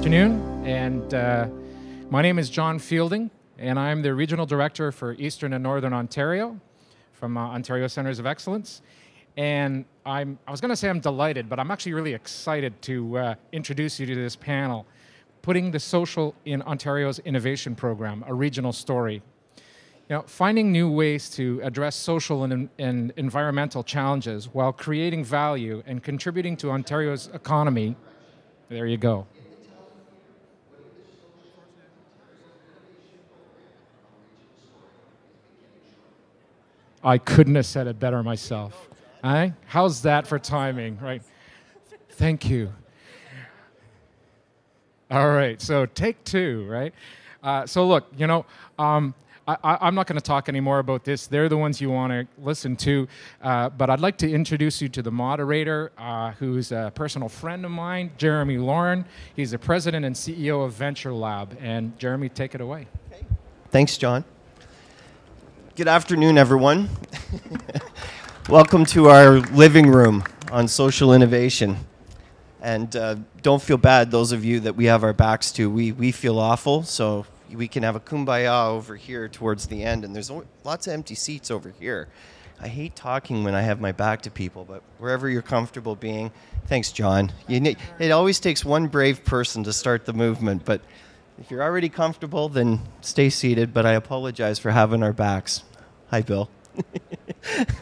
afternoon, and my name is John Fielding, and I'm the Regional Director for Eastern and Northern Ontario from Ontario Centres of Excellence. And I was going to say I'm delighted, but I'm actually really excited to introduce you to this panel, Putting the Social in Ontario's Innovation Program, a regional story. You know, finding new ways to address social and environmental challenges while creating value and contributing to Ontario's economy. There you go. I couldn't have said it better myself. How's that for timing, right? Thank you. All right, so take two, right? So look, you know, I'm not going to talk anymore about this. They're the ones you want to listen to. But I'd like to introduce you to the moderator, who's a personal friend of mine, Jeremy Laurin. He's the president and CEO of ventureLAB. And Jeremy, take it away. Okay. Thanks, John. Good afternoon, everyone. Welcome to our living room on social innovation. And don't feel bad, those of you that we have our backs to. We feel awful, so we can have a kumbaya over here towards the end, and there's lots of empty seats over here. I hate talking when I have my back to people, but wherever you're comfortable being, thanks, John. It always takes one brave person to start the movement, but if you're already comfortable, then stay seated, but I apologize for having our backs. Hi, Bill.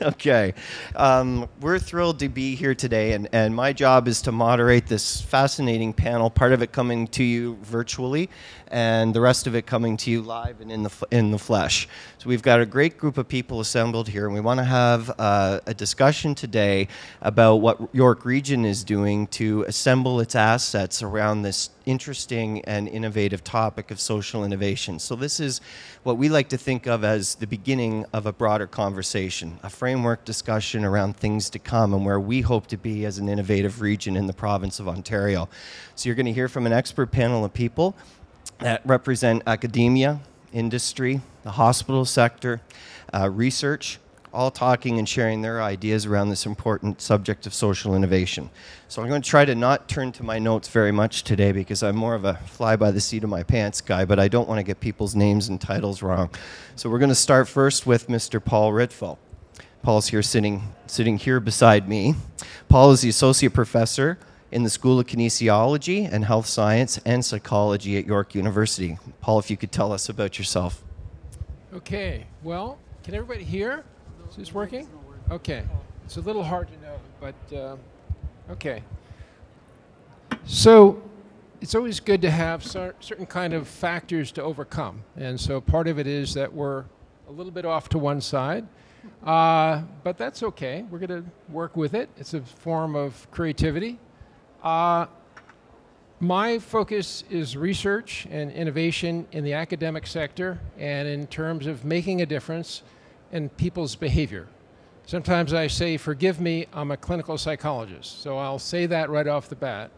Okay. We're thrilled to be here today, and my job is to moderate this fascinating panel, part of it coming to you virtually, and the rest of it coming to you live and in the flesh. So we've got a great group of people assembled here, and we want to have a discussion today about what York Region is doing to assemble its assets around this interesting and innovative topic of social innovation. So this is what we like to think of as the beginning of a broader conversation, a framework discussion around things to come and where we hope to be as an innovative region in the province of Ontario. So you're going to hear from an expert panel of people that represent academia, industry, the hospital sector, research, all talking and sharing their ideas around this important subject of social innovation. So I'm going to try to not turn to my notes very much today because I'm more of a fly by the seat of my pants guy, but I don't want to get people's names and titles wrong. So we're going to start first with Mr. Paul Ritfel. Paul's here sitting here beside me. Paul is the associate professor in the School of Kinesiology and Health Science and Psychology at York University. Paul, if you could tell us about yourself. Okay, well, can everybody hear? Is this working? Okay, it's a little hard to know, but okay. So it's always good to have certain kind of factors to overcome, and so part of it is that we're a little bit off to one side, but that's okay. We're going to work with it. It's a form of creativity. My focus is research and innovation in the academic sector and in terms of making a difference in people's behavior. Sometimes I say, forgive me, I'm a clinical psychologist, so I'll say that right off the bat.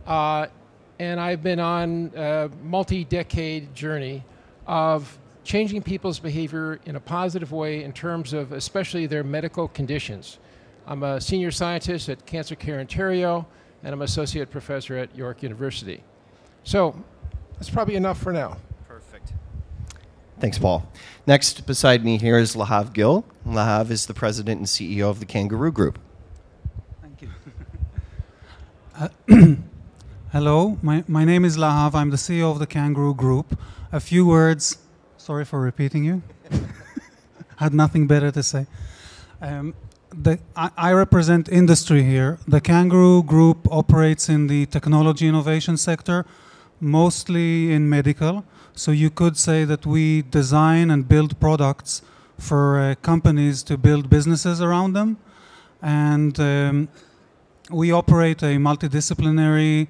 And I've been on a multi-decade journey of changing people's behavior in a positive way in terms of especially their medical conditions. I'm a senior scientist at Cancer Care Ontario, and I'm associate professor at York University. So that's probably enough for now. Perfect. Thanks, Paul. Next beside me here is Lahav Gill. Lahav is the president and CEO of the Kangaroo Group. Thank you. Hello, my name is Lahav. I'm the CEO of the Kangaroo Group. A few words, sorry for repeating you. Had nothing better to say. I represent industry here. The Kangaroo Group operates in the technology innovation sector, mostly in medical. So you could say that we design and build products for companies to build businesses around them. And we operate a multidisciplinary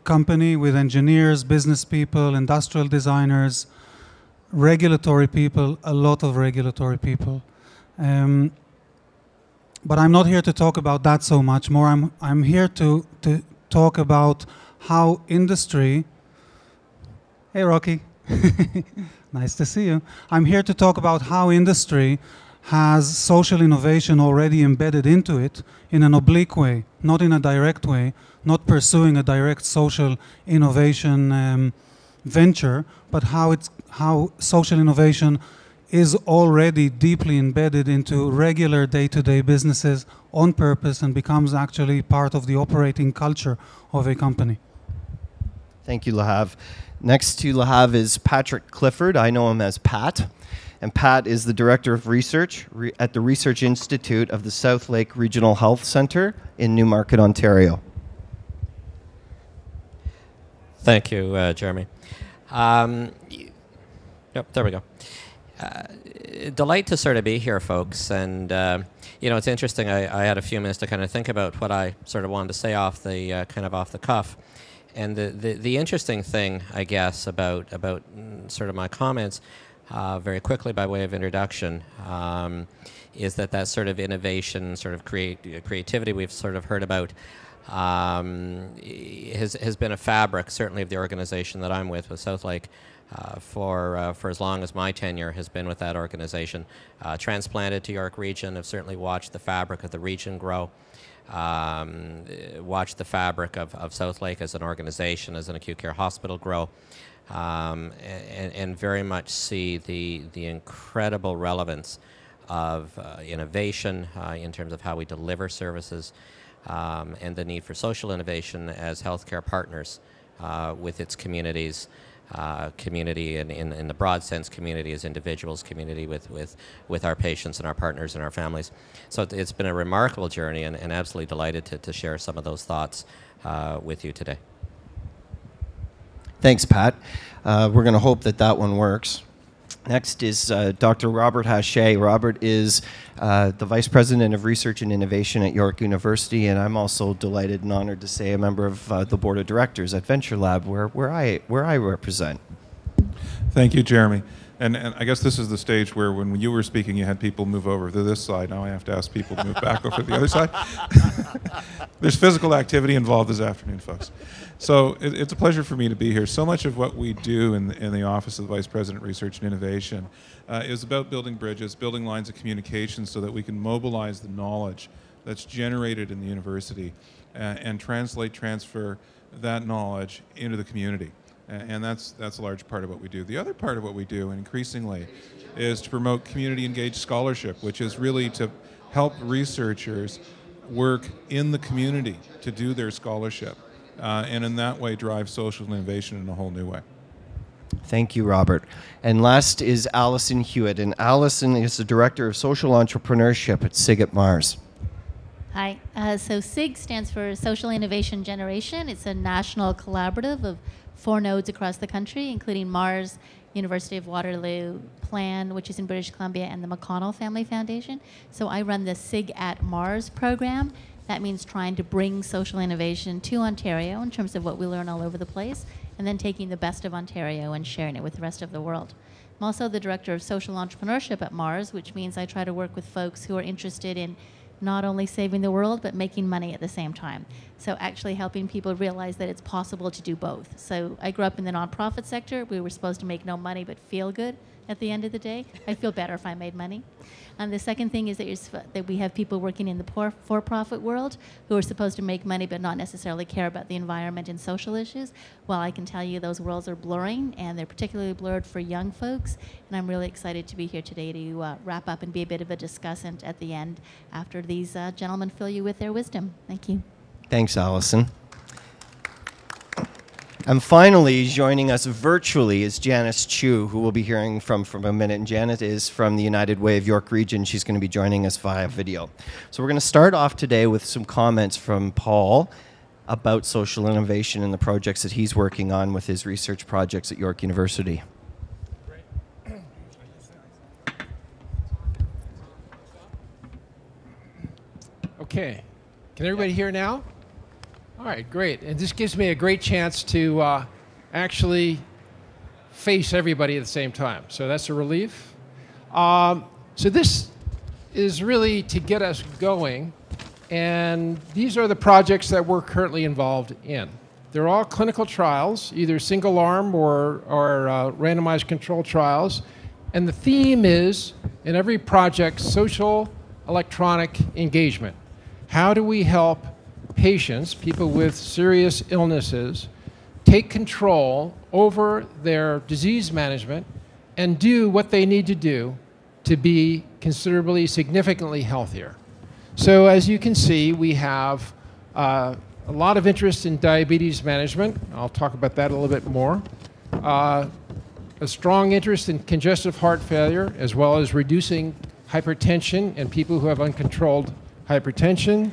company with engineers, business people, industrial designers, regulatory people, a lot of regulatory people. But I'm not here to talk about that so much more. I'm here to talk about how industry. Hey, Rocky. Nice to see you. I'm here to talk about how industry has social innovation already embedded into it in an oblique way, not in a direct way, not pursuing a direct social innovation venture, but how social innovation is already deeply embedded into regular day-to-day businesses on purpose and becomes actually part of the operating culture of a company. Thank you, Lahav. Next to Lahav is Patrick Clifford. I know him as Pat. And Pat is the Director of Research at the Research Institute of the Southlake Regional Health Centre in Newmarket, Ontario. Thank you, Jeremy. Yep, there we go. Delight to sort of be here, folks. And, you know, it's interesting. I had a few minutes to kind of think about what I sort of wanted to say off the kind of off the cuff. And the interesting thing, I guess, about sort of my comments, very quickly by way of introduction, is that sort of innovation, sort of creativity we've sort of heard about has been a fabric, certainly, of the organization that I'm with Southlake, for as long as my tenure has been with that organization. Transplanted to York Region, I've certainly watched the fabric of the region grow. Watch the fabric of Southlake as an organization, as an acute care hospital grow, and very much see the incredible relevance of innovation in terms of how we deliver services, and the need for social innovation as healthcare partners with its communities. Community in the broad sense, community as individuals, community with our patients and our partners and our families. So it's been a remarkable journey, and absolutely delighted to share some of those thoughts with you today. Thanks, Pat. We're going to hope that one works. Next is Dr. Robert Hache. Robert is the Vice President of Research and Innovation at York University, and I'm also delighted and honored to say a member of the Board of Directors at ventureLAB, where I represent. Thank you, Jeremy. And I guess this is the stage where when you were speaking, you had people move over to this side. Now I have to ask people to move back over to the other side. There's physical activity involved this afternoon, folks. So it's a pleasure for me to be here. So much of what we do in the Office of the Vice President of Research and Innovation is about building bridges, building lines of communication so that we can mobilize the knowledge that's generated in the university and transfer that knowledge into the community. And that's a large part of what we do. The other part of what we do, increasingly, is to promote community-engaged scholarship, which is really to help researchers work in the community to do their scholarship, and in that way drive social innovation in a whole new way. Thank you, Robert. And last is Allison Hewitt, and Allison is the Director of Social Entrepreneurship at SIG at Mars. Hi. So SIG stands for Social Innovation Generation. It's a national collaborative of 4 nodes across the country, including Mars, University of Waterloo, Plan, which is in British Columbia, and the McConnell Family Foundation. So I run the SIG at Mars program. That means trying to bring social innovation to Ontario in terms of what we learn all over the place, and then taking the best of Ontario and sharing it with the rest of the world. I'm also the Director of Social Entrepreneurship at Mars, which means I try to work with folks who are interested in not only saving the world, but making money at the same time. So actually helping people realize that it's possible to do both. So I grew up in the nonprofit sector. We were supposed to make no money but feel good at the end of the day. I'd feel better if I made money. And the second thing is that we have people working in the for-profit world who are supposed to make money but not necessarily care about the environment and social issues. Well, I can tell you those worlds are blurring, and they're particularly blurred for young folks. And I'm really excited to be here today to wrap up and be a bit of a discussant at the end after these gentlemen fill you with their wisdom. Thank you. Thanks, Allison. And finally, joining us virtually is Janice Chu, who we'll be hearing from a minute. And Janice is from the United Way of York Region. She's going to be joining us via video. So we're going to start off today with some comments from Paul about social innovation and the projects that he's working on with his research projects at York University. Okay. Can everybody hear now? All right, great. And this gives me a great chance to actually face everybody at the same time. So that's a relief. So this is really to get us going. And these are the projects that we're currently involved in. They're all clinical trials, either single arm or randomized controlled trials. And the theme is, in every project, social electronic engagement. How do we help patients, people with serious illnesses, take control over their disease management and do what they need to do to be considerably, significantly healthier. So as you can see, we have a lot of interest in diabetes management. I'll talk about that a little bit more. A strong interest in congestive heart failure, as well as reducing hypertension in people who have uncontrolled hypertension.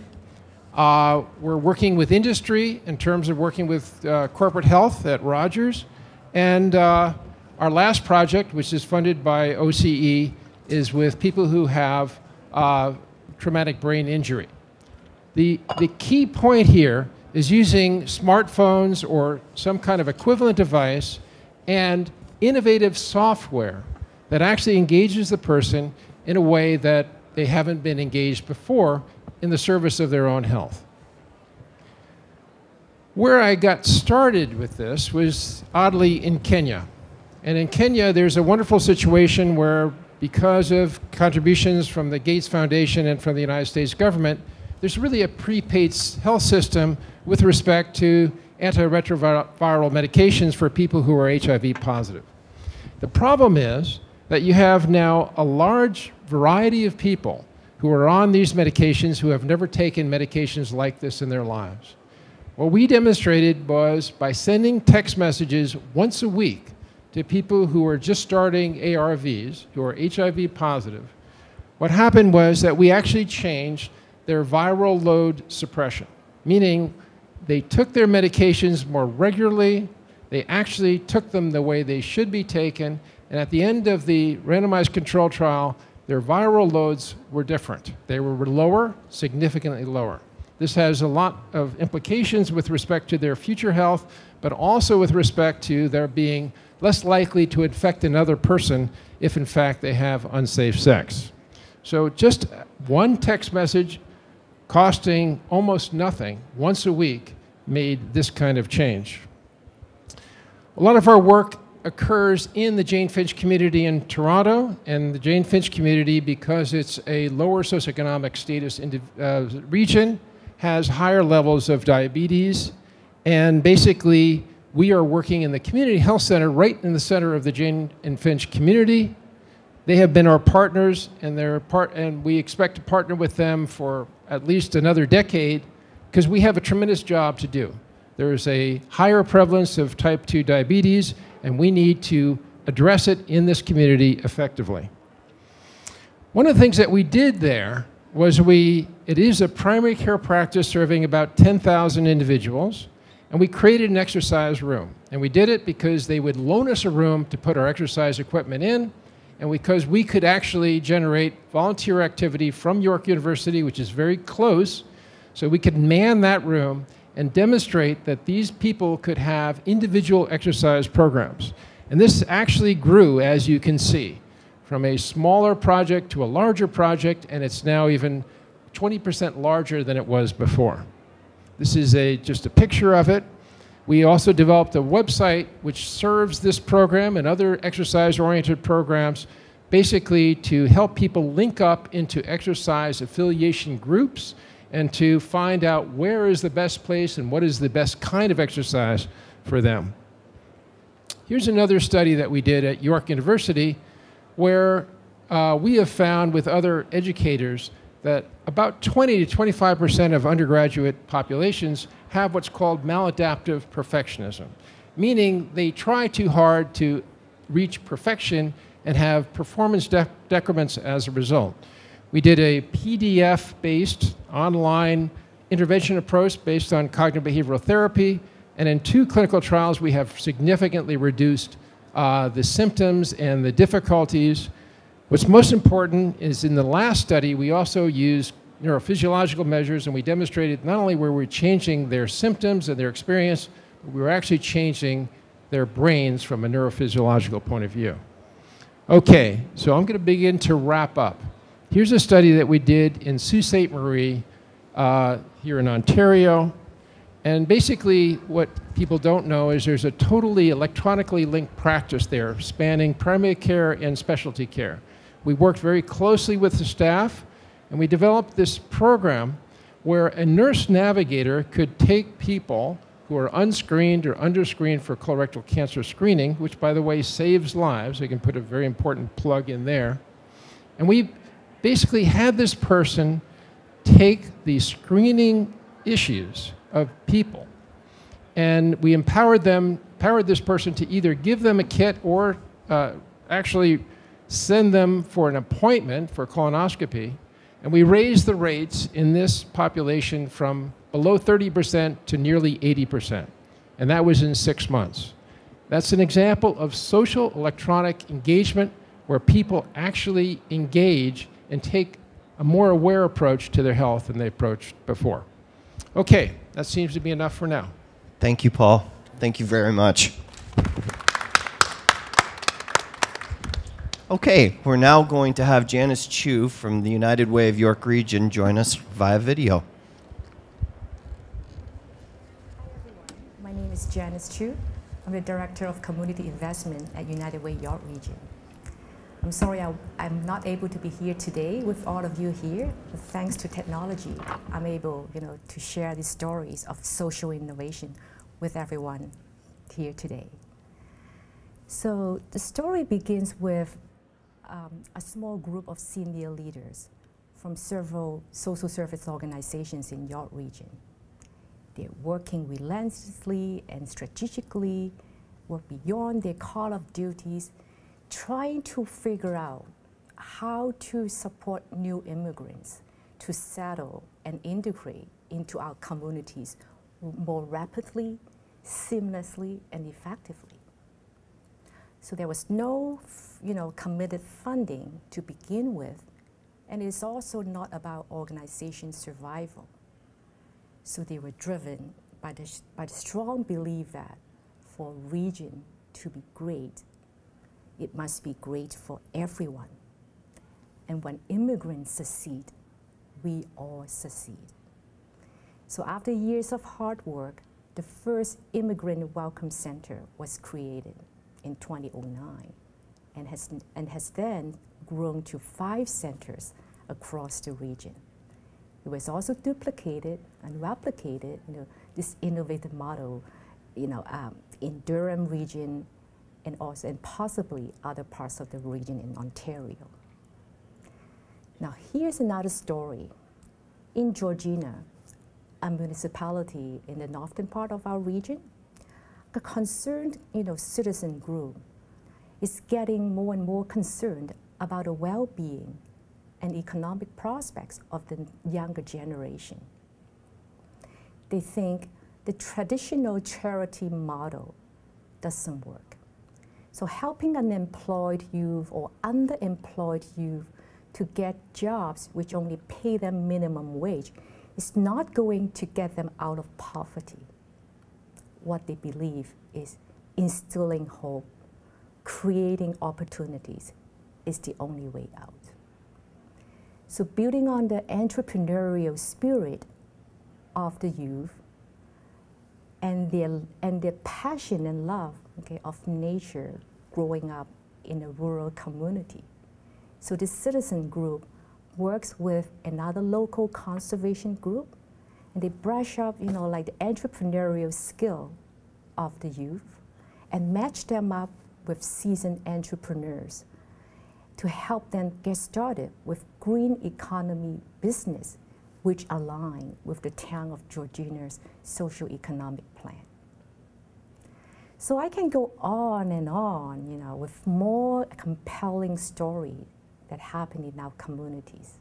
We're working with industry in terms of working with corporate health at Rogers. And our last project, which is funded by OCE, is with people who have traumatic brain injury. The key point here is using smartphones or some kind of equivalent device and innovative software that actually engages the person in a way that they haven't been engaged before in the service of their own health. Where I got started with this was oddly in Kenya. And in Kenya, there's a wonderful situation where, because of contributions from the Gates Foundation and from the United States government, there's really a prepaid health system with respect to antiretroviral medications for people who are HIV positive. The problem is that you have now a large variety of people who are on these medications who have never taken medications like this in their lives. What we demonstrated was by sending text messages once a week to people who are just starting ARVs, who are HIV positive, what happened was that we actually changed their viral load suppression, meaning they took their medications more regularly, they actually took them the way they should be taken, and at the end of the randomized control trial, their viral loads were different. They were lower, significantly lower. This has a lot of implications with respect to their future health, but also with respect to their being less likely to infect another person if in fact they have unsafe sex. So just one text message costing almost nothing once a week made this kind of change. A lot of our work occurs in the Jane Finch community in Toronto, and the Jane Finch community, because it's a lower socioeconomic status region, has higher levels of diabetes, and basically we are working in the community health center right in the center of the Jane and Finch community. They have been our partners, and we expect to partner with them for at least another decade because we have a tremendous job to do. There is a higher prevalence of type 2 diabetes, and we need to address it in this community effectively. One of the things that we did there was it is a primary care practice serving about 10,000 individuals, and we created an exercise room. And we did it because they would loan us a room to put our exercise equipment in, and because we could actually generate volunteer activity from York University, which is very close, so we could man that room and demonstrate that these people could have individual exercise programs. And this actually grew, as you can see, from a smaller project to a larger project, and it's now even 20% larger than it was before. This is just a picture of it. We also developed a website which serves this program and other exercise-oriented programs, basically to help people link up into exercise affiliation groups and to find out where is the best place and what is the best kind of exercise for them. Here's another study that we did at York University where we have found with other educators that about 20 to 25% of undergraduate populations have what's called maladaptive perfectionism, meaning they try too hard to reach perfection and have performance decrements as a result. We did a PDF-based online intervention approach based on cognitive behavioral therapy, and in 2 clinical trials we have significantly reduced the symptoms and the difficulties. What's most important is in the last study we also used neurophysiological measures, and we demonstrated not only were we changing their symptoms and their experience, but we were actually changing their brains from a neurophysiological point of view. Okay, so I'm going to begin to wrap up. Here's a study that we did in Sault Ste. Marie here in Ontario. And basically what people don't know is there's a totally electronically linked practice there spanning primary care and specialty care. We worked very closely with the staff, and we developed this program where a nurse navigator could take people who are unscreened or underscreened for colorectal cancer screening, which, by the way, saves lives. We can put a very important plug in there. And we basically had this person take the screening issues of people, and we empowered this person to either give them a kit or actually send them for an appointment for colonoscopy. And we raised the rates in this population from below 30% to nearly 80%. And that was in 6 months. That's an example of social electronic engagement where people actually engage and take a more aware approach to their health than they approached before. Okay, that seems to be enough for now. Thank you, Paul. Thank you very much. Okay, we're now going to have Janice Chu from the United Way of York Region join us via video. Hi, everyone. My name is Janice Chu. I'm the Director of Community Investment at United Way York Region. I'm sorry I'm not able to be here today with all of you here, but thanks to technology, I'm able to share these stories of social innovation with everyone here today. So the story begins with a small group of senior leaders from several social service organizations in York Region. They're working relentlessly and strategically, work beyond their call of duties, trying to figure out how to support new immigrants to settle and integrate into our communities more rapidly, seamlessly, and effectively. So there was no committed funding to begin with, and it's also not about organization survival. So they were driven by the strong belief that for a region to be great, it must be great for everyone. And when immigrants succeed, we all succeed. So after years of hard work, the first Immigrant Welcome Center was created in 2009 and has then grown to 5 centers across the region. It was also duplicated and replicated, this innovative model, in Durham region and also and possibly other parts of the region in Ontario. Now here's another story. In Georgina, a municipality in the northern part of our region, a concerned citizen group is getting more and more concerned about the well-being and economic prospects of the younger generation. They think the traditional charity model doesn't work. So helping unemployed youth or underemployed youth to get jobs which only pay them minimum wage is not going to get them out of poverty. What they believe is instilling hope, creating opportunities is the only way out. So building on the entrepreneurial spirit of the youth and their passion and love of nature growing up in a rural community. So this citizen group works with another local conservation group, and they brush up, like the entrepreneurial skill of the youth and match them up with seasoned entrepreneurs to help them get started with green economy business, which align with the town of Georgina's social economic plan. So I can go on and on, with more compelling stories that happen in our communities.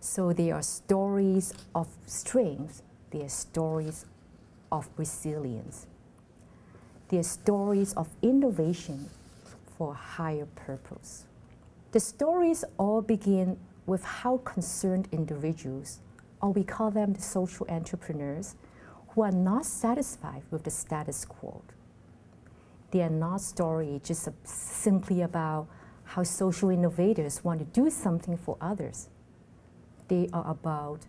So there are stories of strength, there are stories of resilience, there are stories of innovation for a higher purpose. The stories all begin with how concerned individuals, or we call them the social entrepreneurs, who are not satisfied with the status quo. They are not stories just simply about how social innovators want to do something for others. They are about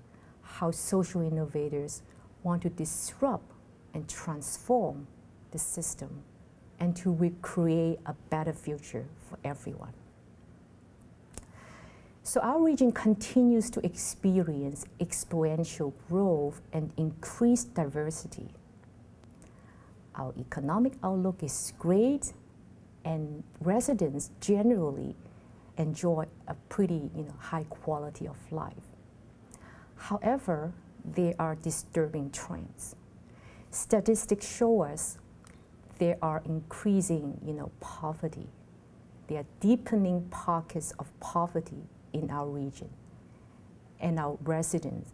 how social innovators want to disrupt and transform the system and to create a better future for everyone. So our region continues to experience exponential growth and increased diversity. Our economic outlook is great, and residents generally enjoy a pretty high quality of life. However, there are disturbing trends. Statistics show us there are increasing poverty. There are deepening pockets of poverty in our region. And our residents,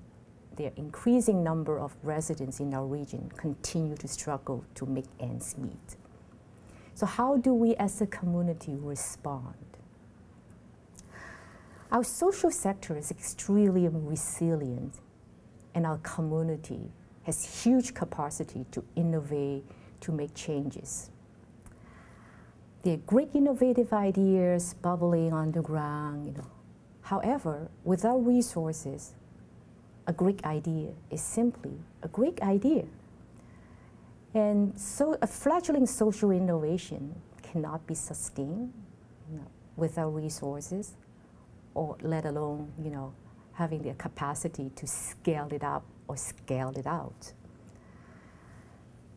the increasing number of residents in our region continue to struggle to make ends meet. So how do we as a community respond? Our social sector is extremely resilient, and our community has huge capacity to innovate, to make changes. There are great innovative ideas bubbling on the ground. However, without resources, a great idea is simply a great idea. And so a fledgling social innovation cannot be sustained without resources, or let alone having the capacity to scale it up or scale it out.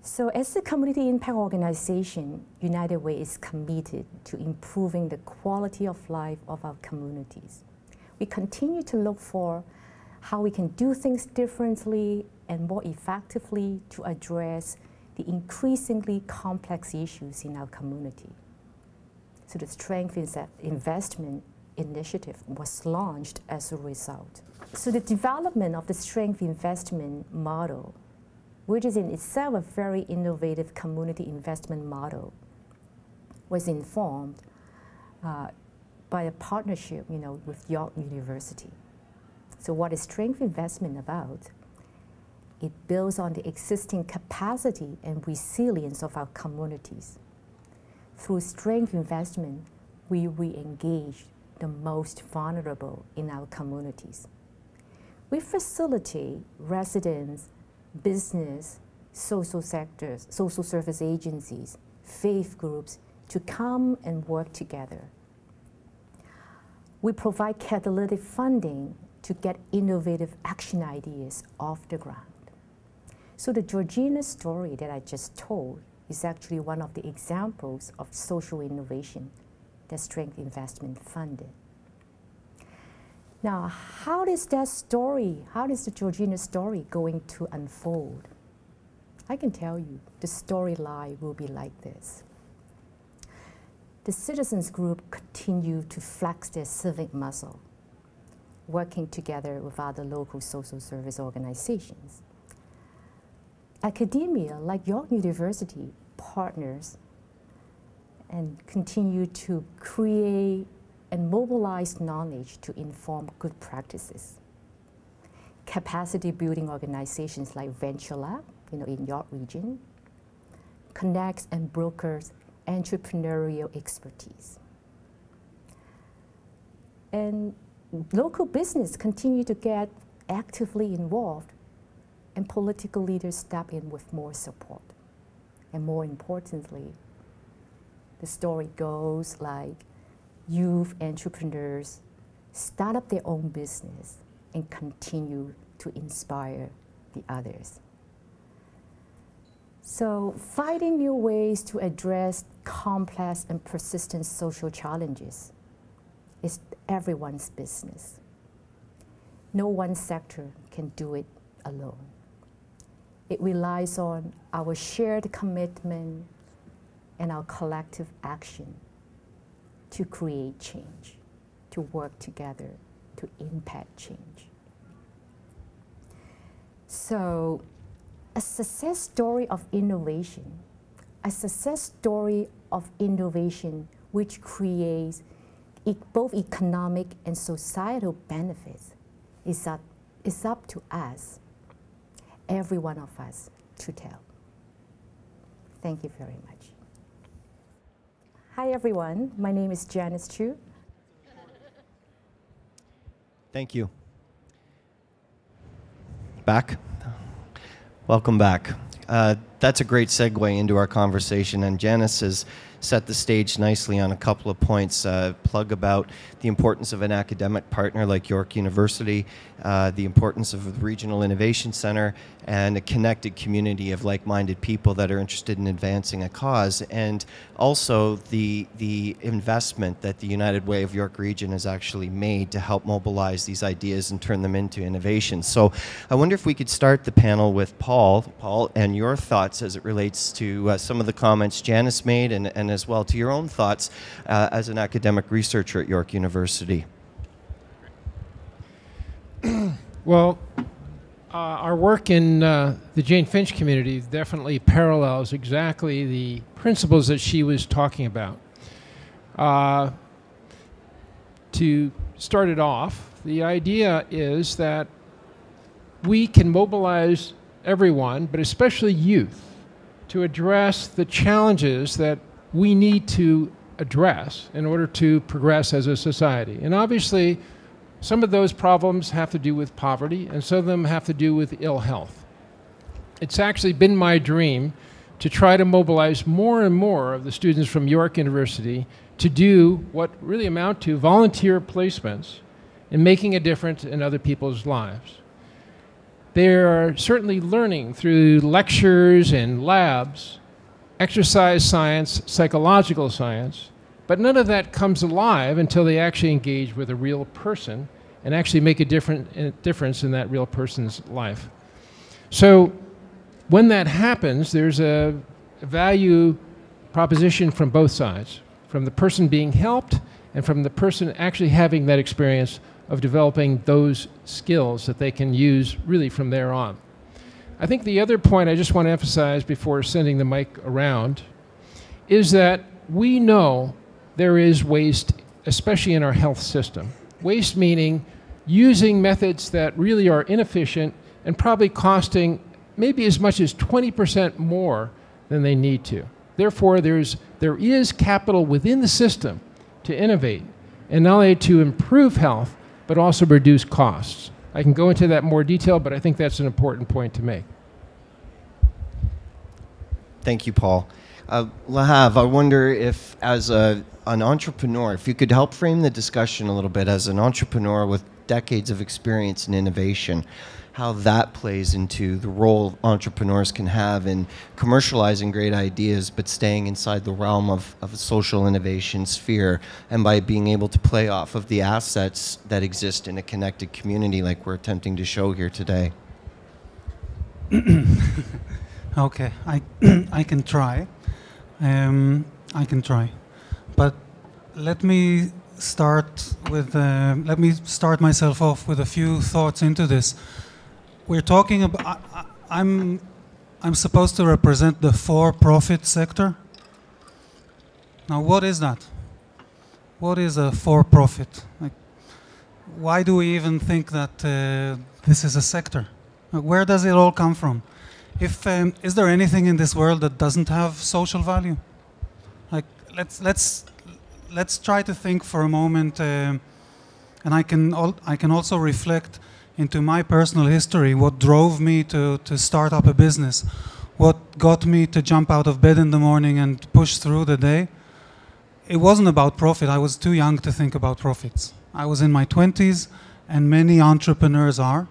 So as a community impact organization, United Way is committed to improving the quality of life of our communities. We continue to look for how we can do things differently and more effectively to address the increasingly complex issues in our community. So the Strength Investment Initiative was launched as a result. So the development of the Strength Investment model, which is in itself a very innovative community investment model, was informed by a partnership with York University. So what is Strength Investment about? It builds on the existing capacity and resilience of our communities. Through Strength Investment, we re-engage the most vulnerable in our communities. We facilitate residents, business, social sectors, social service agencies, faith groups to come and work together. We provide catalytic funding to get innovative action ideas off the ground. So the Georgina story that I just told is actually one of the examples of social innovation that Strength Investment funded. Now, how is the Georgina story going to unfold? I can tell you, the storyline will be like this. The citizens group continue to flex their civic muscle, working together with other local social service organizations. Academia, like York University, partners and continue to create and mobilize knowledge to inform good practices. Capacity building organizations like ventureLAB, in York region, connects and brokers entrepreneurial expertise. And local business continue to get actively involved, and political leaders step in with more support. And more importantly, the story goes like youth entrepreneurs start up their own business and continue to inspire the others. So finding new ways to address complex and persistent social challenges is everyone's business. No one sector can do it alone. It relies on our shared commitment and our collective action to create change, to work together, to impact change. So a success story of innovation, which creates both economic and societal benefits is up to us, every one of us, to tell. Thank you very much. Hi everyone, my name is Janice Chu. Thank you. Back? Welcome back. That's a great segue into our conversation, and Janice has set the stage nicely on a couple of points. Plug about the importance of an academic partner like York University, the importance of the Regional Innovation Center, and a connected community of like-minded people that are interested in advancing a cause, and also the investment that the United Way of York Region has actually made to help mobilize these ideas and turn them into innovations. So I wonder if we could start the panel with Paul. Paul, and your thoughts as it relates to some of the comments Janice made, and as well to your own thoughts as an academic researcher at York University. Well, our work in the Jane Finch community definitely parallels exactly the principles that she was talking about. To start it off, the idea is that we can mobilize everyone, but especially youth, to address the challenges that we need to address in order to progress as a society. And obviously, some of those problems have to do with poverty, and some of them have to do with ill health. It's actually been my dream to try to mobilize more and more of the students from York University to do what really amount to volunteer placements in making a difference in other people's lives. They are certainly learning through lectures and labs, exercise science, psychological science, but none of that comes alive until they actually engage with a real person and actually make a difference in that real person's life. So when that happens, there's a value proposition from both sides, from the person being helped and from the person actually having that experience of developing those skills that they can use really from there on. I think the other point I just want to emphasize before sending the mic around is that we know there is waste, especially in our health system. Waste meaning using methods that really are inefficient and probably costing maybe as much as 20% more than they need to. Therefore, there is capital within the system to innovate, and not only to improve health, but also reduce costs. I can go into that in more detail, but I think that's an important point to make. Thank you, Paul. Lahav, I wonder if, as an entrepreneur, if you could help frame the discussion a little bit as an entrepreneur with decades of experience in innovation, how that plays into the role entrepreneurs can have in commercializing great ideas, but staying inside the realm of a social innovation sphere, and by being able to play off of the assets that exist in a connected community like we're attempting to show here today. Okay, I can try. I can try, but let me start myself off with a few thoughts into this. We're talking about. I'm supposed to represent the for-profit sector. Now, what is that? What is a for-profit? Like, why do we even think that this is a sector? Where does it all come from? Is there anything in this world that doesn't have social value? Like, let's try to think for a moment, and I can also reflect into my personal history, what drove me to start up a business, what got me to jump out of bed in the morning and push through the day. It wasn't about profit. I was too young to think about profits. I was in my 20s, and many entrepreneurs are.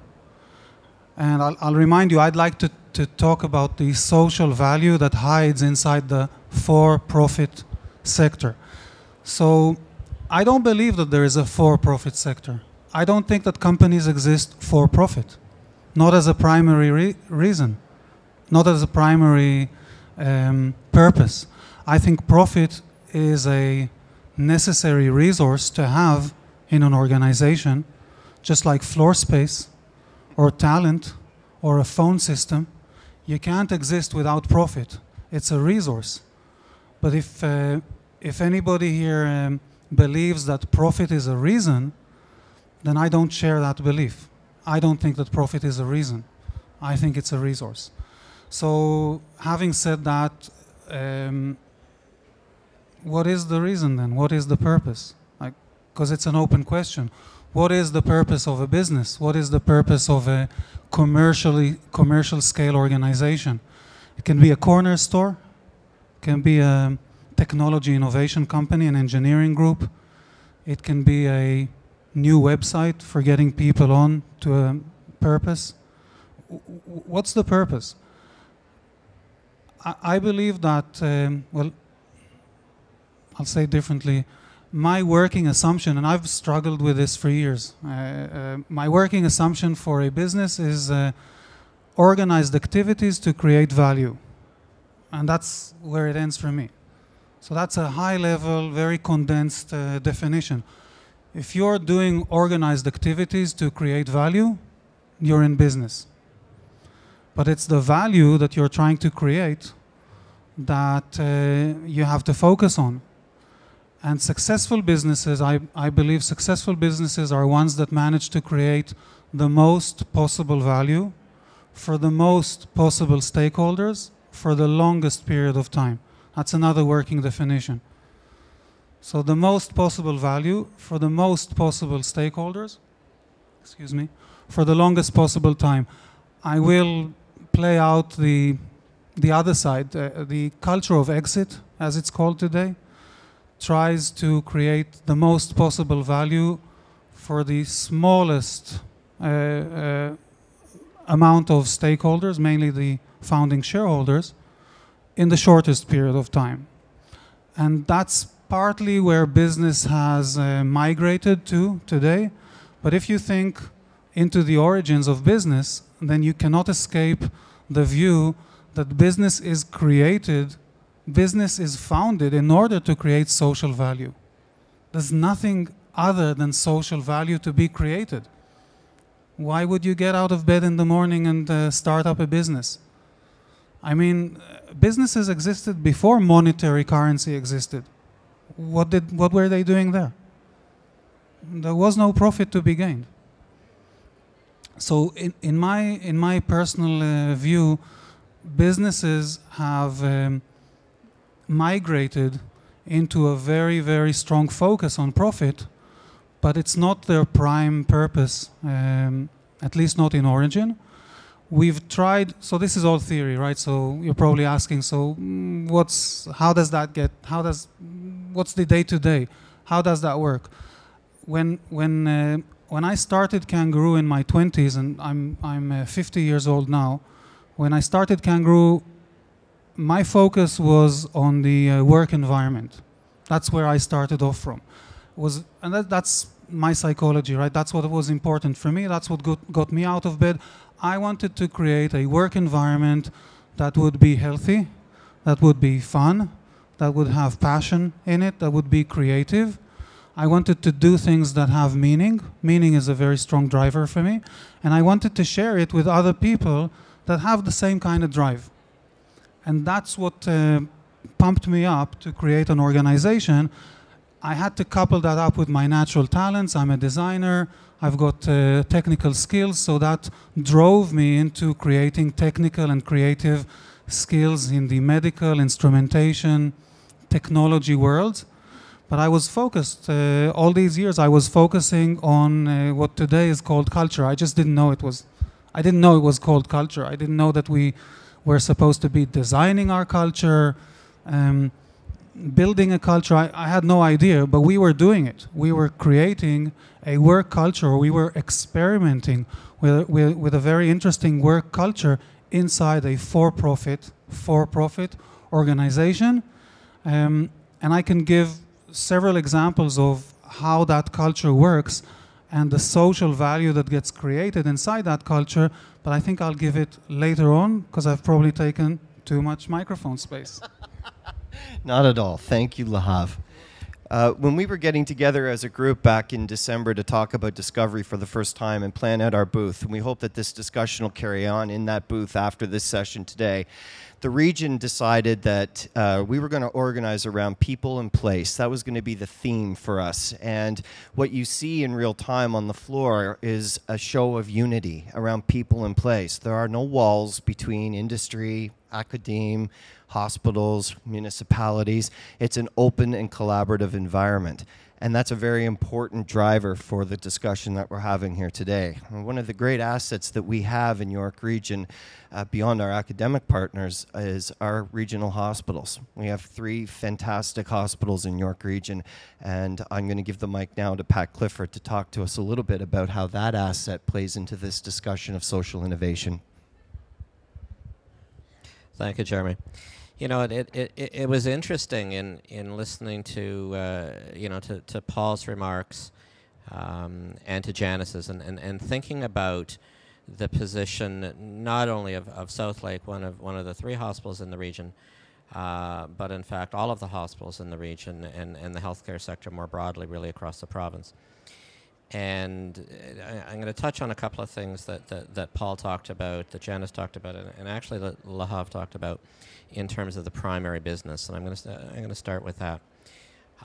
And I'll remind you, I'd like to talk about the social value that hides inside the for-profit sector. So I don't believe that there is a for-profit sector. I don't think that companies exist for profit, not as a primary reason, not as a primary purpose. I think profit is a necessary resource to have in an organization, just like floor space or talent or a phone system. You can't exist without profit. It's a resource. But if anybody here believes that profit is a reason, then I don't share that belief. I don't think that profit is a reason. I think it's a resource. So having said that, what is the reason then? What is the purpose? Because it's an open question. What is the purpose of a business? What is the purpose of a commercial scale organization? It can be a corner store, it can be a technology innovation company, an engineering group. It can be a new website for getting people on to a purpose. What's the purpose? I believe that, well, I'll say it differently. My working assumption, and I've struggled with this for years, my working assumption for a business is organized activities to create value. And that's where it ends for me. So that's a high level, very condensed definition. If you're doing organized activities to create value, you're in business. But it's the value that you're trying to create that you have to focus on. And successful businesses, I believe successful businesses are ones that manage to create the most possible value for the most possible stakeholders for the longest period of time. That's another working definition. So the most possible value for the most possible stakeholders, excuse me, for the longest possible time. I will play out the other side. The culture of exit, as it's called today, tries to create the most possible value for the smallest amount of stakeholders, mainly the founding shareholders, in the shortest period of time. And that's partly where business has migrated to today. But if you think into the origins of business, then you cannot escape the view that business is created, business is founded in order to create social value. There's nothing other than social value to be created. Why would you get out of bed in the morning and start up a business? I mean, businesses existed before monetary currency existed. What were they doing there? There was no profit to be gained. So in my personal view, businesses have migrated into a very, very strong focus on profit, but it's not their prime purpose, at least not in origin. We've tried, so this is all theory, right? So you're probably asking, so what's the day-to-day? How does that work? When I started Kangaroo in my 20s, and I'm 50 years old now, when I started Kangaroo, my focus was on the work environment. That's where I started off from. That's my psychology, right? That's what was important for me. That's what got me out of bed. I wanted to create a work environment that would be healthy, that would be fun, that would have passion in it, that would be creative. I wanted to do things that have meaning. Meaning is a very strong driver for me. And I wanted to share it with other people that have the same kind of drive. And that's what pumped me up to create an organization. I had to couple that up with my natural talents. I'm a designer. I've got technical skills, so that drove me into creating technical and creative skills in the medical, instrumentation, technology world. But I was focused, all these years I was focusing on what today is called culture. I just didn't know it was called culture. I didn't know that we were supposed to be designing our culture, building a culture. I had no idea, but we were doing it. We were creating a work culture, or we were experimenting with a very interesting work culture inside a for-profit organization. And I can give several examples of how that culture works and the social value that gets created inside that culture, but I think I'll give it later on because I've probably taken too much microphone space. Not at all. Thank you, Lahav. When we were getting together as a group back in December to talk about discovery for the first time and plan out our booth, and we hope that this discussion will carry on in that booth after this session today, the region decided that we were going to organize around people and place. That was going to be the theme for us. And what you see in real time on the floor is a show of unity around people and place. There are no walls between industry, academe, hospitals, municipalities. It's an open and collaborative environment. And that's a very important driver for the discussion that we're having here today. And one of the great assets that we have in York Region, beyond our academic partners, is our regional hospitals. We have 3 fantastic hospitals in York Region, and I'm going to give the mic now to Pat Clifford to talk to us a little bit about how that asset plays into this discussion of social innovation. Thank you, Jeremy. You know, it was interesting in listening to you know, to Paul's remarks and to Janice's, and thinking about the position not only of Southlake, one of the 3 hospitals in the region, but in fact all of the hospitals in the region and the healthcare sector more broadly, really across the province. And I'm going to touch on a couple of things that Paul talked about, that Janice talked about, and actually that Lahav talked about in terms of the primary business. And I'm going to start with that.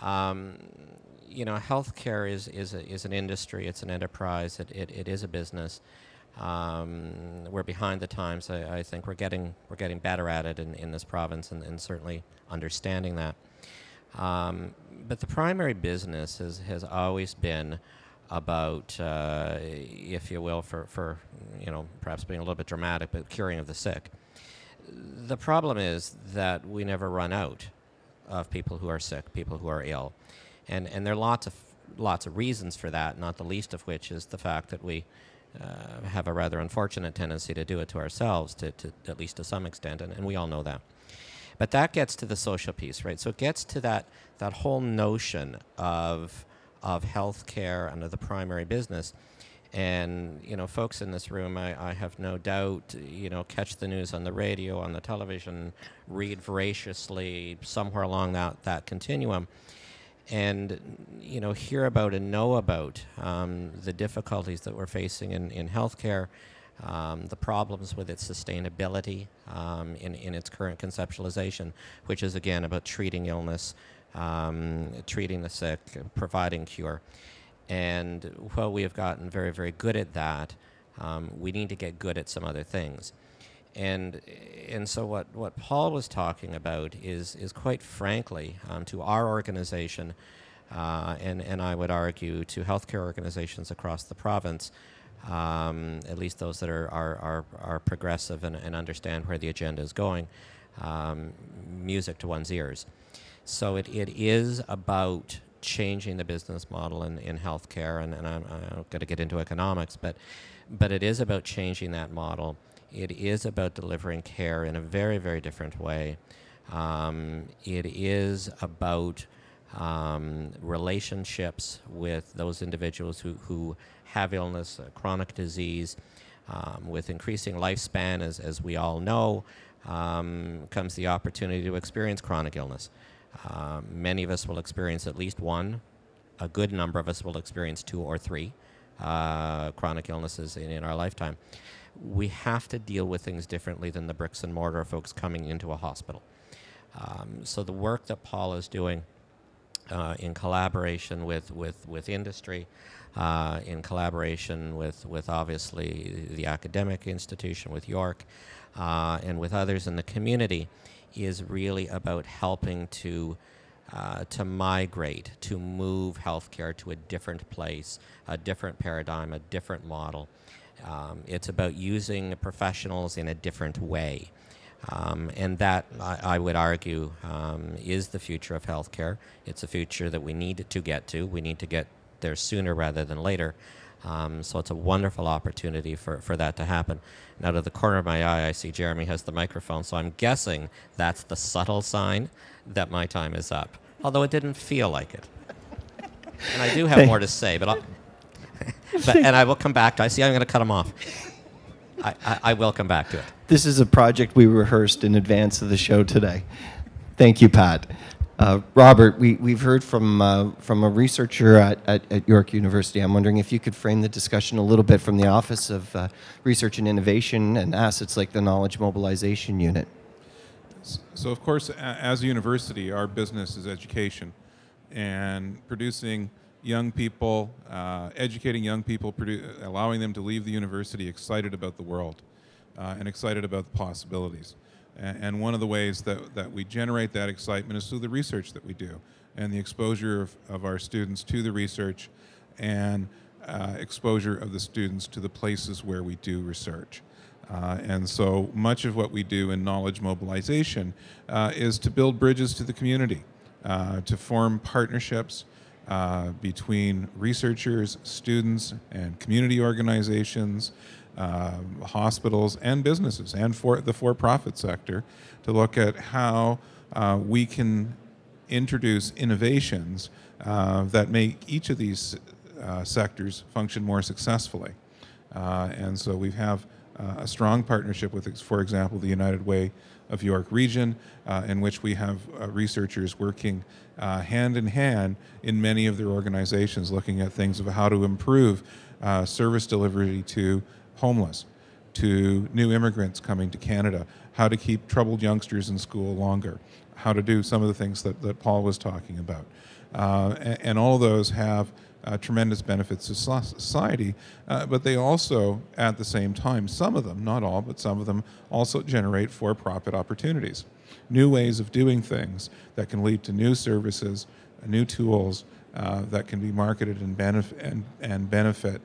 You know, healthcare is an industry. It's an enterprise. It is a business. We're behind the times. I think we're getting better at it in this province, and certainly understanding that. But the primary business has always been about, if you will, for you know, perhaps being a little bit dramatic, but curing of the sick. The problem is that we never run out of people who are sick, people who are ill, and there are lots of reasons for that. Not the least of which is the fact that we have a rather unfortunate tendency to do it to ourselves, to at least to some extent, and we all know that. But that gets to the social piece, right? So it gets to that whole notion of healthcare under the primary business. And, you know, folks in this room, I have no doubt, you know, catch the news on the radio, on the television, read voraciously somewhere along that continuum, and, you know, hear about and know about the difficulties that we're facing in healthcare, the problems with its sustainability in its current conceptualization, which is, again, about treating illness, treating the sick, providing cure. And while we have gotten very, very good at that, we need to get good at some other things. And so what Paul was talking about is quite frankly, to our organization, and I would argue to healthcare organizations across the province, at least those that are progressive and understand where the agenda is going, music to one's ears. So it is about changing the business model in healthcare, and I'm not going to get into economics, but it is about changing that model. It is about delivering care in a very, very different way. It is about relationships with those individuals who have illness, chronic disease, with increasing lifespan, as we all know, comes the opportunity to experience chronic illness. Many of us will experience at least one. A good number of us will experience 2 or 3 chronic illnesses in our lifetime. We have to deal with things differently than the bricks and mortar folks coming into a hospital. So the work that Paul is doing in collaboration with industry, in collaboration with obviously the academic institution, with York, and with others in the community, is really about helping to migrate, to move healthcare to a different place, a different paradigm, a different model. It's about using professionals in a different way. And that, I would argue, is the future of healthcare. It's a future that we need to get to. We need to get there sooner rather than later. So it's a wonderful opportunity for that to happen. And out of the corner of my eye, I see Jeremy has the microphone, so I'm guessing that's the subtle sign that my time is up, although it didn't feel like it. And I do have more to say, but and I will come back to it. I see I'm going to cut him off. I will come back to it. This is a project we rehearsed in advance of the show today. Thank you, Pat. Robert, we've heard from a researcher at York University. I'm wondering if you could frame the discussion a little bit from the Office of Research and Innovation and assets like the Knowledge Mobilization Unit. So, of course, as a university, our business is education, and producing young people, educating young people, allowing them to leave the university excited about the world and excited about the possibilities. And one of the ways that we generate that excitement is through the research that we do and the exposure of our students to the research and exposure of the students to the places where we do research. And so much of what we do in knowledge mobilization is to build bridges to the community, to form partnerships between researchers, students, and community organizations, hospitals, and businesses, and for the for-profit sector, to look at how we can introduce innovations that make each of these sectors function more successfully. And so we have a strong partnership with, for example, the United Way of York Region, in which we have researchers working hand in hand in many of their organizations, looking at things of how to improve service delivery to homeless, to new immigrants coming to Canada, how to keep troubled youngsters in school longer, how to do some of the things that Paul was talking about. And all of those have tremendous benefits to society, but they also, at the same time, some of them, not all, but some of them also generate for-profit opportunities, new ways of doing things that can lead to new services, new tools that can be marketed and benefit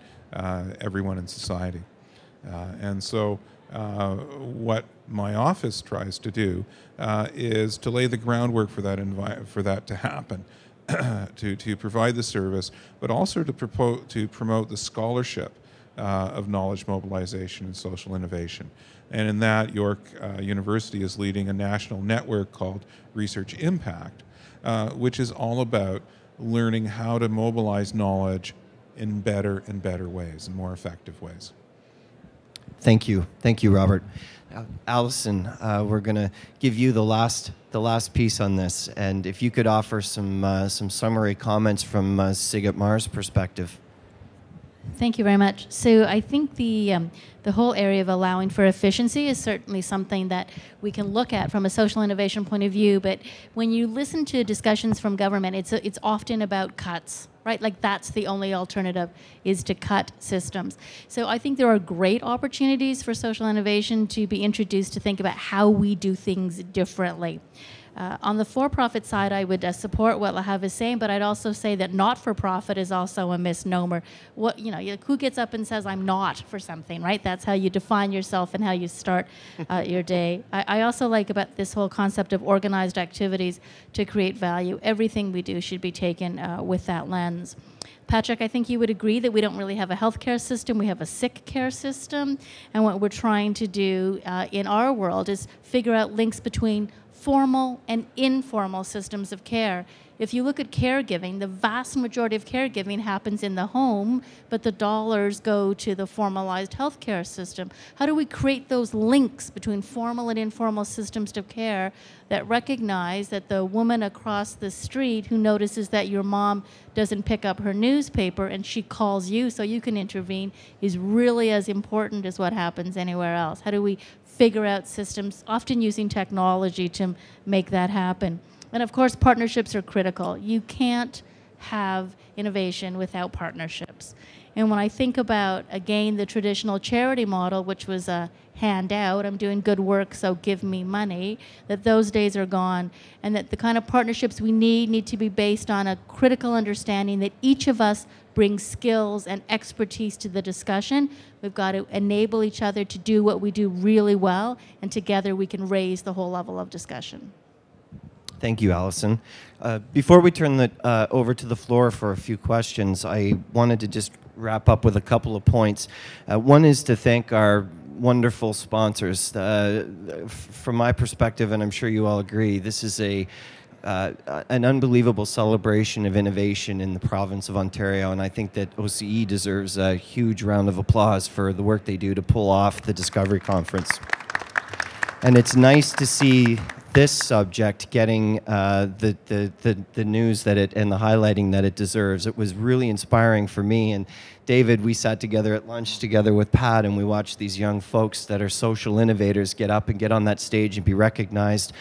everyone in society. And so what my office tries to do is to lay the groundwork for that to happen. to provide the service, but also to promote the scholarship of knowledge mobilization and social innovation. And in that, York University is leading a national network called Research Impact, which is all about learning how to mobilize knowledge in better and better ways, in more effective ways. Thank you, Robert. Allison, we're going to give you the last piece on this, and if you could offer some summary comments from SIG at Mars' perspective. Thank you very much. So I think the whole area of allowing for efficiency is certainly something that we can look at from a social innovation point of view. But when you listen to discussions from government, it's often about cuts, right? Like that's the only alternative, is to cut systems. So I think there are great opportunities for social innovation to be introduced to think about how we do things differently. On the for-profit side, I would support what Lahav is saying, but I'd also say that not-for-profit is also a misnomer. Who gets up and says, I'm not for something, right? That's how you define yourself and how you start your day. I also like about this whole concept of organized activities to create value. Everything we do should be taken with that lens. Patrick, I think you would agree that we don't really have a healthcare system, we have a sick care system, and what we're trying to do in our world is figure out links between formal and informal systems of care. If you look at caregiving, the vast majority of caregiving happens in the home, but the dollars go to the formalized healthcare system. How do we create those links between formal and informal systems of care that recognize that the woman across the street who notices that your mom doesn't pick up her newspaper and she calls you so you can intervene is really as important as what happens anywhere else? How do we figure out systems, often using technology, to make that happen? And of course, partnerships are critical. You can't have innovation without partnerships. And when I think about, again, the traditional charity model, which was a handout, I'm doing good work, so give me money, that those days are gone, and that the kind of partnerships we need to be based on a critical understanding that each of us brings skills and expertise to the discussion. We've got to enable each other to do what we do really well, and together we can raise the whole level of discussion. Thank you, Allison. Before we turn over to the floor for a few questions, I wanted to just wrap up with a couple of points. One is to thank our wonderful sponsors. From my perspective, and I'm sure you all agree, this is an unbelievable celebration of innovation in the province of Ontario, and I think that OCE deserves a huge round of applause for the work they do to pull off the Discovery Conference. And it's nice to see this subject getting the news that and the highlighting that it deserves. It was really inspiring for me, and David, we sat together at lunch together with Pat, and we watched these young folks that are social innovators get up and get on that stage and be recognized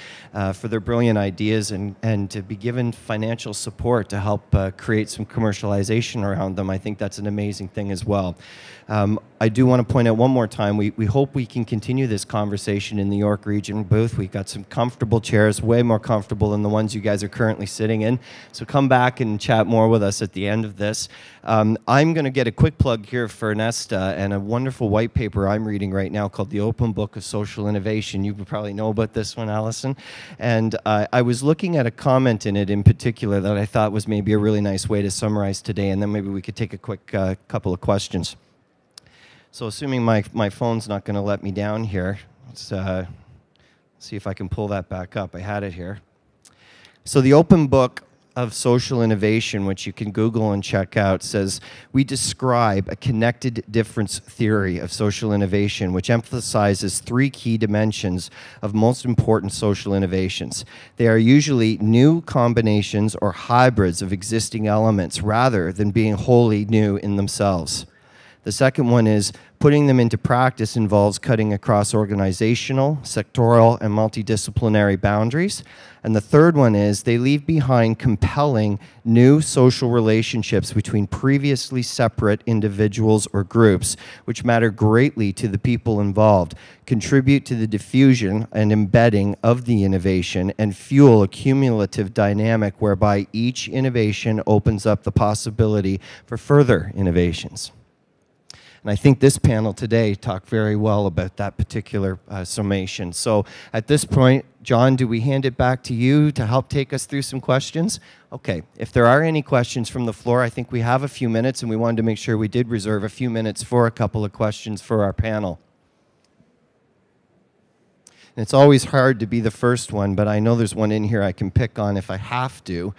for their brilliant ideas and to be given financial support to help create some commercialization around them. I think that's an amazing thing as well. I do want to point out one more time, we hope we can continue this conversation in the York Region booth. We've got some comfortable chairs, way more comfortable than the ones you guys are currently sitting in. So come back and chat more with us at the end of this. I'm going to get a quick plug here for Nesta and a wonderful white paper I'm reading right now called The Open Book of Social Innovation. You probably know about this one, Allison. And I was looking at a comment in it in particular that I thought was maybe a really nice way to summarize today, and then maybe we could take a quick couple of questions. So assuming my phone's not going to let me down here, let's see if I can pull that back up. I had it here. So the Open Book of Social Innovation, which you can Google and check out, says, we describe a connected difference theory of social innovation, which emphasizes 3 key dimensions of most important social innovations. They are usually new combinations or hybrids of existing elements rather than being wholly new in themselves. The second one is putting them into practice involves cutting across organizational, sectoral, and multidisciplinary boundaries. And the third one is they leave behind compelling new social relationships between previously separate individuals or groups, which matter greatly to the people involved, contribute to the diffusion and embedding of the innovation, and fuel a cumulative dynamic whereby each innovation opens up the possibility for further innovations. And I think this panel today talked very well about that particular summation. So at this point, John, do we hand it back to you to help take us through some questions? Okay, if there are any questions from the floor, I think we have a few minutes, and we wanted to make sure we did reserve a few minutes for a couple of questions for our panel. And it's always hard to be the first one, but I know there's one in here I can pick on if I have to.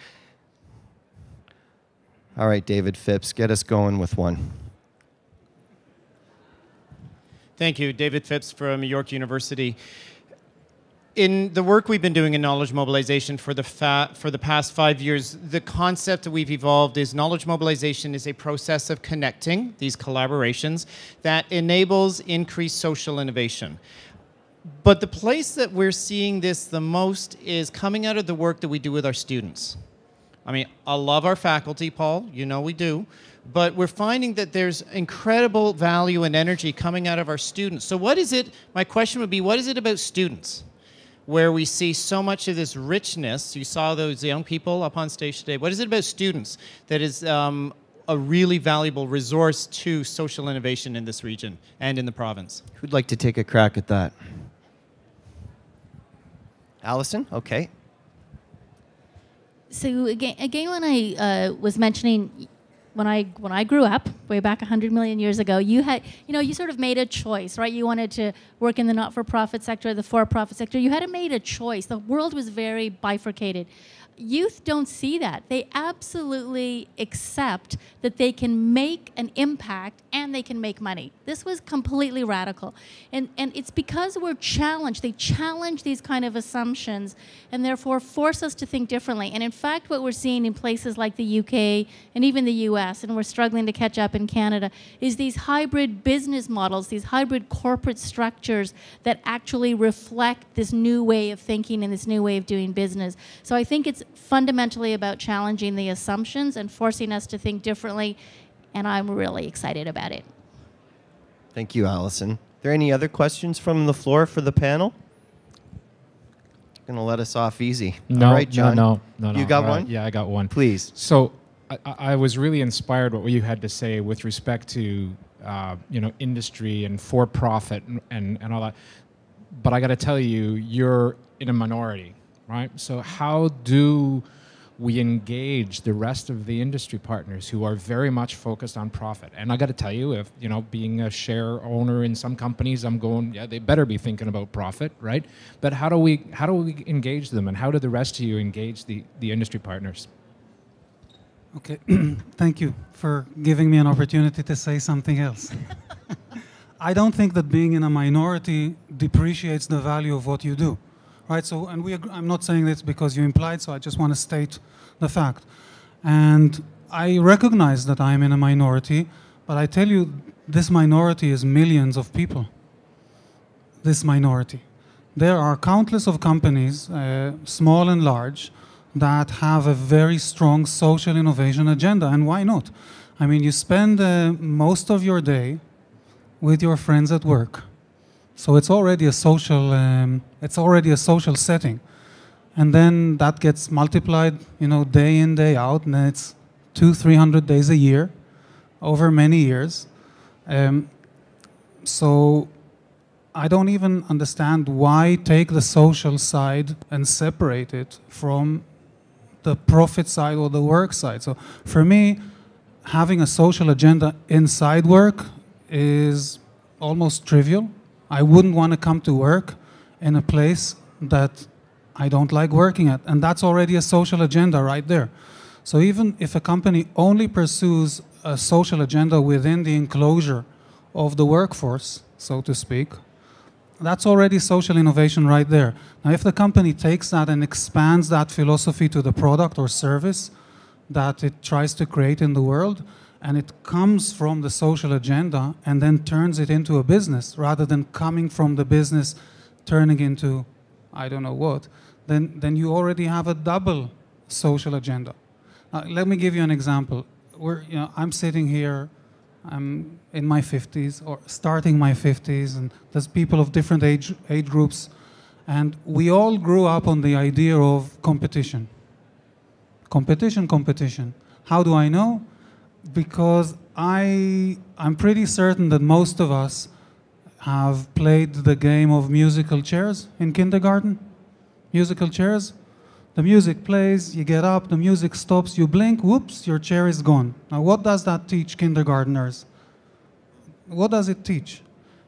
All right, David Phipps, get us going with one. Thank you. David Phipps from York University. In the work we've been doing in knowledge mobilization for the past 5 years, the concept that we've evolved is knowledge mobilization is a process of connecting these collaborations that enables increased social innovation. But the place that we're seeing this the most is coming out of the work that we do with our students. I mean, I love our faculty, Paul, you know we do. But we're finding that there's incredible value and energy coming out of our students. So what is it, my question would be, what is it about students where we see so much of this richness? You saw those young people up on stage today. What is it about students that is a really valuable resource to social innovation in this region and in the province? Who'd like to take a crack at that? Allison? Okay. So again, when I was mentioning, when I grew up way back 100 million years ago, you sort of made a choice, right? You wanted to work in the not-for-profit sector, the for-profit sector. You had to make a choice. The world was very bifurcated. Youth don't see that. They absolutely accept that they can make an impact and they can make money. This was completely radical. And it's because we're challenged. They challenge these kind of assumptions and therefore force us to think differently. And in fact, what we're seeing in places like the UK and even the US, and we're struggling to catch up in Canada, is these hybrid business models, these hybrid corporate structures that actually reflect this new way of thinking and this new way of doing business. So I think it's fundamentally about challenging the assumptions and forcing us to think differently, and I'm really excited about it. Thank you, Allison. Are there any other questions from the floor for the panel? Going to let us off easy. No, all right, John. No. You got one? Yeah, I got one. Please. So I was really inspired by what you had to say with respect to industry and for-profit and all that. But I got to tell you, you're in a minority, right? So how do we engage the rest of the industry partners who are very much focused on profit? And I got to tell you, if being a share owner in some companies, I'm going, yeah, they better be thinking about profit, right? But how do we engage them, and how do the rest of you engage the industry partners? Okay, thank you for giving me an opportunity to say something else. I don't think that being in a minority depreciates the value of what you do. Right, so, and I'm not saying this because you implied, so I just want to state the fact. And I recognize that I'm in a minority, But I tell you, this minority is millions of people. This minority. There are countless of companies, small and large, that have a very strong social innovation agenda, and why not? I mean, you spend most of your day with your friends at work, so it's already a social setting, and then that gets multiplied, day in, day out, and then it's 200-300 days a year, over many years. So I don't even understand why take the social side and separate it from the profit side or the work side. So for me, having a social agenda inside work is almost trivial. I wouldn't want to come to work in a place that I don't like working at, and that's already a social agenda right there. So even if a company only pursues a social agenda within the enclosure of the workforce, so to speak, that's already social innovation right there. Now, if the company takes that and expands that philosophy to the product or service that it tries to create in the world, and it comes from the social agenda and then turns it into a business, rather than coming from the business, turning into I don't know what, then you already have a double social agenda. Let me give you an example. I'm sitting here, I'm in my 50s, or starting my 50s, and there's people of different age groups, and we all grew up on the idea of competition. Competition. How do I know? Because I'm pretty certain that most of us have played the game of musical chairs in kindergarten. Musical chairs. The music plays, you get up, the music stops, you blink, whoops, your chair is gone. Now, what does that teach kindergartners? What does it teach?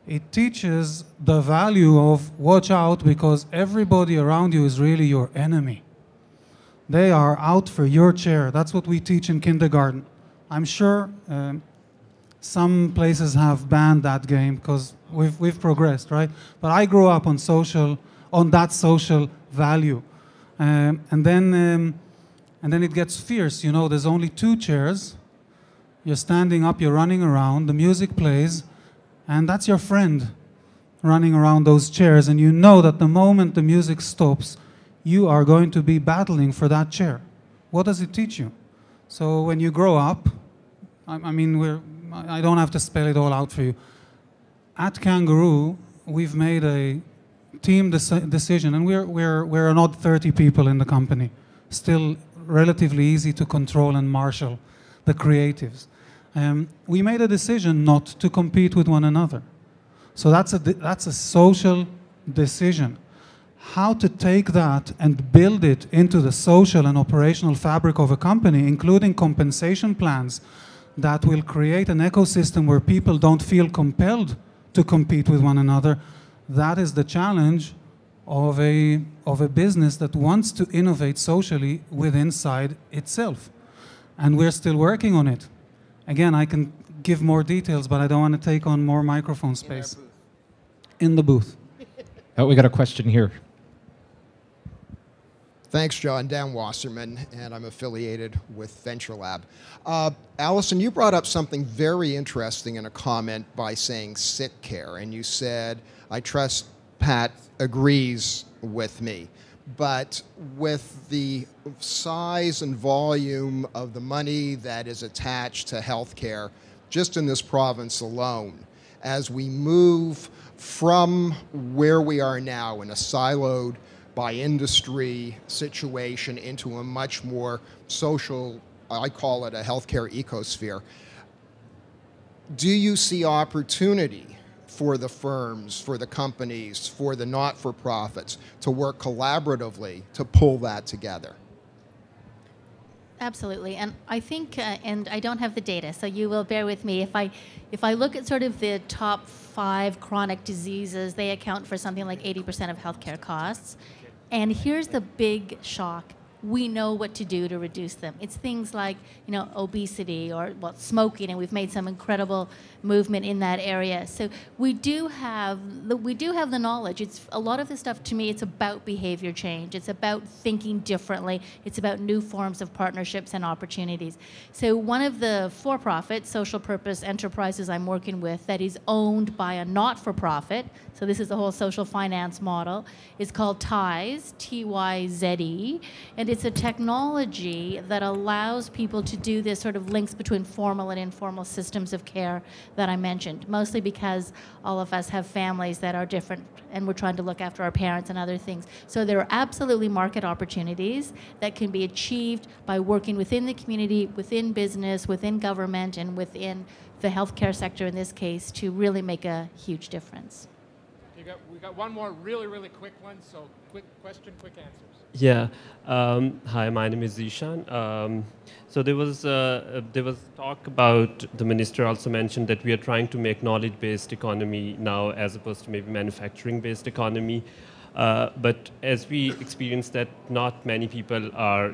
It teaches the value of watch out, because everybody around you is really your enemy. They are out for your chair. That's what we teach in kindergarten. I'm sure some places have banned that game because we've progressed, right? But I grew up on that social value. And then it gets fierce. There's only 2 chairs. You're standing up, you're running around, the music plays, and that's your friend running around those chairs. And you know that the moment the music stops, you are going to be battling for that chair. What does it teach you? So when you grow up, I don't have to spell it all out for you. At Kangaroo, we've made a team decision, and we're an odd 30 people in the company, still relatively easy to control and marshal the creatives. We made a decision not to compete with one another. So that's a social decision. How to take that and build it into the social and operational fabric of a company, including compensation plans that will create an ecosystem where people don't feel compelled to compete with one another. That is the challenge of a business that wants to innovate socially inside itself. And we're still working on it. Again, I can give more details, but I don't want to take on more microphone space. In the booth. Oh, we got a question here. Thanks, John. Dan Wasserman, and I'm affiliated with ventureLAB. Allison, you brought up something very interesting in a comment by saying sick care, and you said, I trust Pat agrees with me. But with the size and volume of the money that is attached to healthcare, just in this province alone, as we move from where we are now in a siloed by industry situation into a much more social, I call it a healthcare ecosphere, do you see opportunity for the firms, for the companies, for the not-for-profits to work collaboratively to pull that together? Absolutely, and I think, and I don't have the data, so you will bear with me. If I look at sort of the top 5 chronic diseases, they account for something like 80% of healthcare costs. And here's the big shock. we know what to do to reduce them. It's things like, you know, obesity or smoking, and we've made some incredible movement in that area. So we do have the knowledge. It's a lot of the stuff, to me, it's about behavior change. It's about thinking differently. It's about new forms of partnerships and opportunities. So one of the for-profit social purpose enterprises I'm working with that is owned by a not-for-profit, so this is the whole social finance model, is called TYZE, T-Y-Z-E, and it's a technology that allows people to do this sort of links between formal and informal systems of care that I mentioned, mostly because all of us have families that are different and we're trying to look after our parents and other things. So there are absolutely market opportunities that can be achieved by working within the community, within business, within government, and within the healthcare sector in this case to really make a huge difference. We got one more really quick one, so quick question, quick answers. Yeah. Hi, my name is Zishan. So there was talk about, the minister also mentioned that we are trying to make knowledge-based economy now as opposed to maybe manufacturing-based economy. But as we experience that not many people are,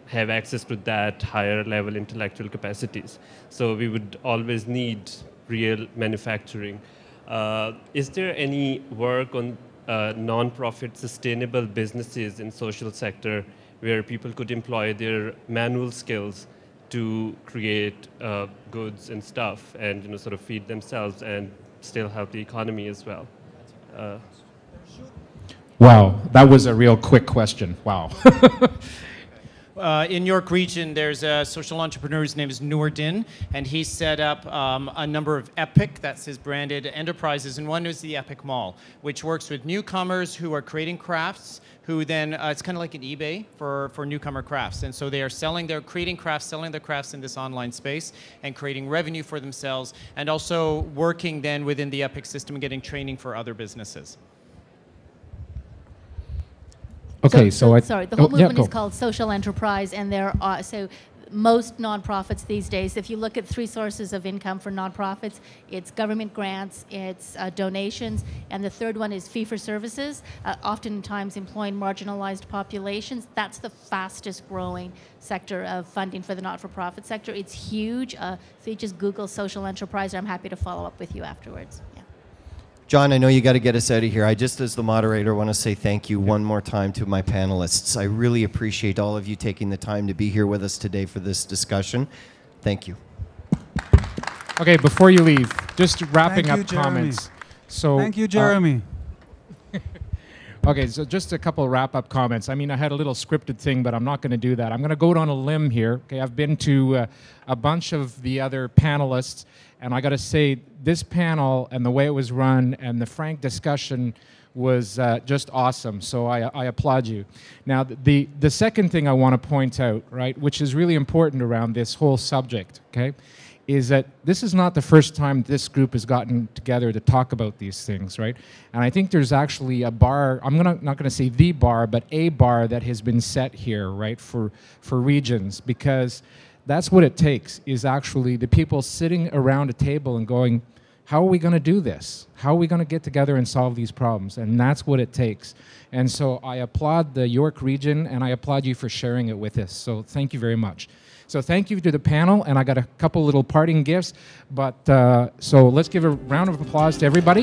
have access to that higher level intellectual capacities. So we would always need real manufacturing. Is there any work on non-profit sustainable businesses in social sector where people could employ their manual skills to create goods and stuff and sort of feed themselves and still help the economy as well? Wow, that was a real quick question. Wow. In York Region, there's a social entrepreneur whose name is Noordin, and he set up a number of Epic, that's his branded enterprises, and one is the Epic Mall, which works with newcomers who are creating crafts, who then, it's kind of like an eBay for newcomer crafts. And so they are creating crafts, selling their crafts in this online space, and creating revenue for themselves, and also working then within the Epic system and getting training for other businesses. Okay, sorry, the whole movement is called social enterprise, and there are, so most nonprofits these days, if you look at 3 sources of income for nonprofits, it's government grants, it's donations, and the third one is fee-for-services, oftentimes employing marginalized populations. That's the fastest growing sector of funding for the not-for-profit sector. It's huge, so you just Google social enterprise, I'm happy to follow up with you afterwards. Yeah. John, I know you got to get us out of here. I just, as the moderator, want to say thank you one more time to my panelists. I really appreciate all of you taking the time to be here with us today for this discussion. Thank you. Okay, before you leave, just wrapping up comments. So, thank you, Jeremy. Okay, so just a couple wrap-up comments. I mean, I had a little scripted thing, but I'm not going to do that. I'm going to go out on a limb here. Okay, I've been to a bunch of the other panelists, and I got to say, this panel and the way it was run and the frank discussion was just awesome. So I applaud you. Now, the second thing I want to point out, right, which is really important around this whole subject, okay, is that this is not the first time this group has gotten together to talk about these things, right? And I think there's actually a bar, I'm not going to say the bar, but a bar that has been set here, right, for regions, because that's what it takes, is actually the people sitting around a table and going, how are we going to do this? How are we going to get together and solve these problems? And that's what it takes. And so I applaud the York region, and I applaud you for sharing it with us. So thank you very much. So thank you to the panel, and I got a couple little parting gifts. But so let's give a round of applause to everybody.